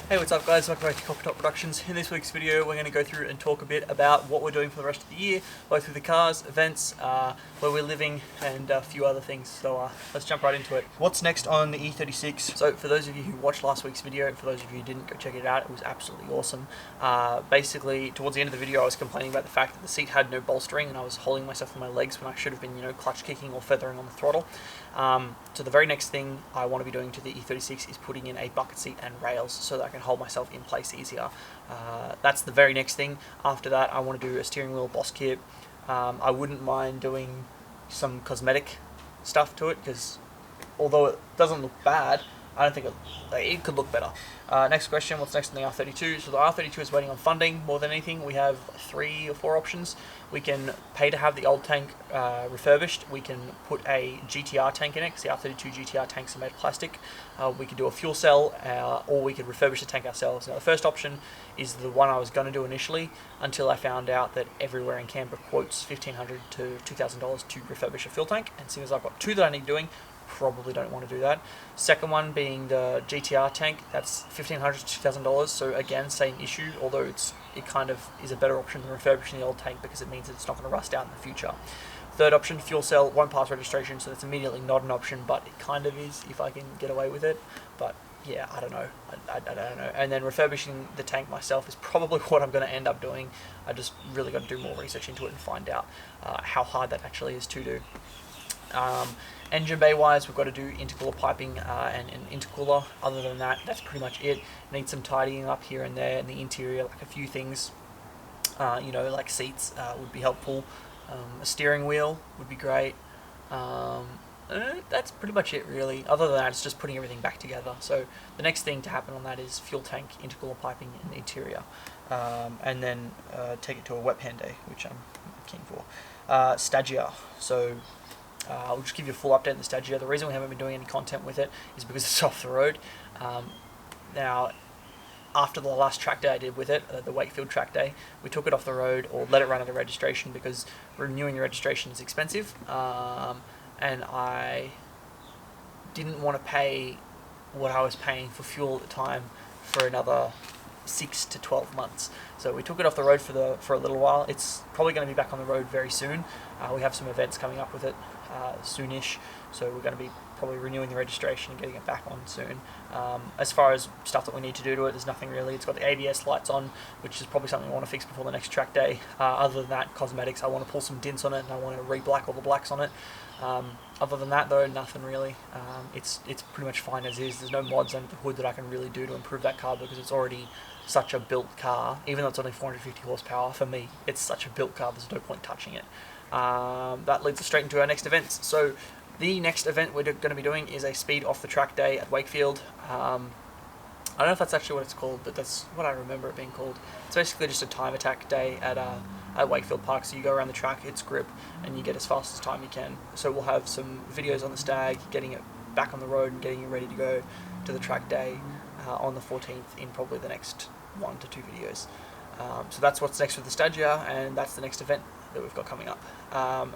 Hey, what's up guys, welcome back to Copper Top Productions. In this week's video we're going to go through and talk a bit about what we're doing for the rest of the year, both with the cars, events, where we're living and a few other things. So let's jump right into it. What's next on the E36? So for those of you who watched last week's video, and for those of you who didn't, go check it out. It was absolutely awesome. Basically, towards the end of the video I was complaining about the fact that the seat had no bolstering and I was holding myself on my legs when I should have been, clutch kicking or feathering on the throttle. So the very next thing I want to be doing to the E36 is putting in a bucket seat and rails so that I can hold myself in place easier. That's the very next thing. After that I want to do a steering wheel boss kit. I wouldn't mind doing some cosmetic stuff to it because although it doesn't look bad, I don't think it could look better. Next question, what's next on the R32? So the R32 is waiting on funding more than anything. We have 3 or 4 options. We can pay to have the old tank refurbished. We can put a GTR tank in it because the R32 GTR tanks are made of plastic. We could do a fuel cell or we could refurbish the tank ourselves. Now the first option is the one I was going to do initially until I found out that everywhere in Canberra quotes $1,500 to $2,000 to refurbish a fuel tank, and seeing as I've got 2 that I need doing, probably don't want to do that. Second one being the GTR tank, that's $1,500 to $2,000, so again same issue, although it kind of is a better option than refurbishing the old tank because it means that it's not going to rust out in the future. Third option, fuel cell, won't pass registration, so that's immediately not an option, but it kind of is if I can get away with it. But yeah, I don't know. I don't know. And then refurbishing the tank myself is probably what I'm going to end up doing. I just really got to do more research into it and find out how hard that actually is to do. Engine bay wise, we've got to do intercooler piping and an intercooler. Other than that, that's pretty much it. Need some tidying up here and there in the interior, like a few things, like seats would be helpful. A steering wheel would be great. That's pretty much it really. Other than that, it's just putting everything back together. So the next thing to happen on that is fuel tank, intercooler piping in the interior, and then take it to a wet pan day, which I'm keen for. Stagia. So I'll just give you a full update on the Stagia. The reason we haven't been doing any content with it is because it's off the road. Now, after the last track day I did with it, the Wakefield track day, we took it off the road or let it run out of registration because renewing the registration is expensive, and I didn't want to pay what I was paying for fuel at the time for another 6 to 12 months. So we took it off the road for a little while. It's probably going to be back on the road very soon. We have some events coming up with it soonish, so we're going to be probably renewing the registration and getting it back on soon. As far as stuff that we need to do to it, there's nothing really. It's got the ABS lights on, which is probably something I want to fix before the next track day. Other than that, cosmetics, I want to pull some dints on it and I want to re-black all the blacks on it. Other than that though, nothing really. It's pretty much fine as is. There's no mods under the hood that I can really do to improve that car because it's already such a built car. Even though it's only 450 horsepower, for me it's such a built car, there's no point touching it. That leads us straight into our next events. So the next event we're going to be doing is a speed off the track day at Wakefield. I don't know if that's actually what it's called, but that's what I remember it being called. It's basically just a time attack day at Wakefield Park. So you go around the track, it's grip, and you get as fast as time you can. So we'll have some videos on the Stag, getting it back on the road and getting it ready to go to the track day on the 14th in probably the next 1 to 2 videos. So that's what's next with the Stagia, and that's the next event that we've got coming up.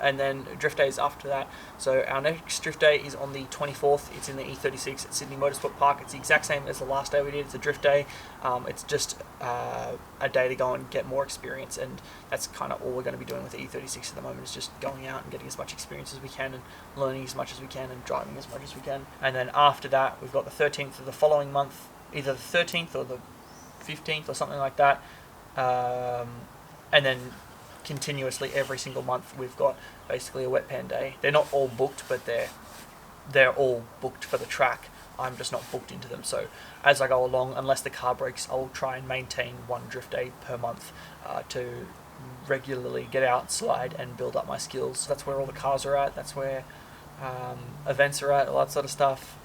And then drift days after that. So our next drift day is on the 24th. It's in the E36 at Sydney Motorsport Park. It's the exact same as the last day we did. It's a drift day. It's just a day to go and get more experience, and that's kind of all we're going to be doing with the E36 at the moment, is just going out and getting as much experience as we can and learning as much as we can and driving as much as we can. And then after that we've got the 13th of the following month, either the 13th or the 15th or something like that, and then continuously every single month we've got basically a wet pan day. They're not all booked, but they're all booked for the track. I'm just not booked into them, so as I go along, unless the car breaks, I'll try and maintain 1 drift day per month to regularly get out, slide and build up my skills. That's where all the cars are at, that's where events are at, all that sort of stuff.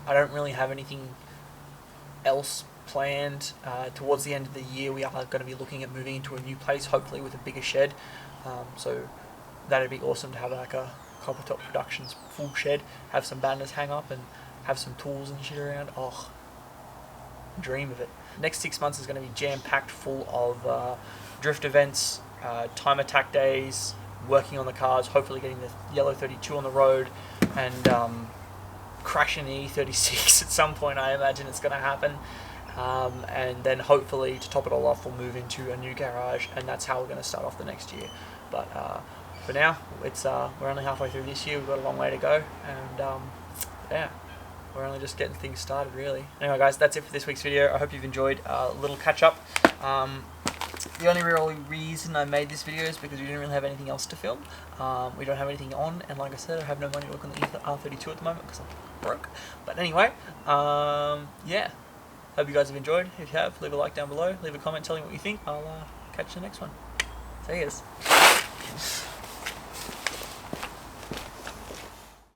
I don't really have anything else planned. Towards the end of the year we are going to be looking at moving into a new place, hopefully with a bigger shed, so that'd be awesome to have like a Copper Top Productions full shed, have some banners hang up and have some tools and shit around. Oh, dream of it. Next 6 months is going to be jam-packed full of drift events, time attack days, working on the cars, hopefully getting the yellow 32 on the road, and crashing the E36 at some point. I imagine it's going to happen. and then hopefully to top it all off, we'll move into a new garage, and that's how we're going to start off the next year. But for now, it's we're only halfway through this year. We've got a long way to go, and yeah, we're only just getting things started, really. Anyway, guys, that's it for this week's video. I hope you've enjoyed a little catch up. The only real reason I made this video is because we didn't really have anything else to film. We don't have anything on, and like I said, I have no money to work on the R32 at the moment because I'm broke. But anyway, yeah. Hope you guys have enjoyed. If you have, leave a like down below. Leave a comment telling me what you think. I'll catch you in the next one. See yous.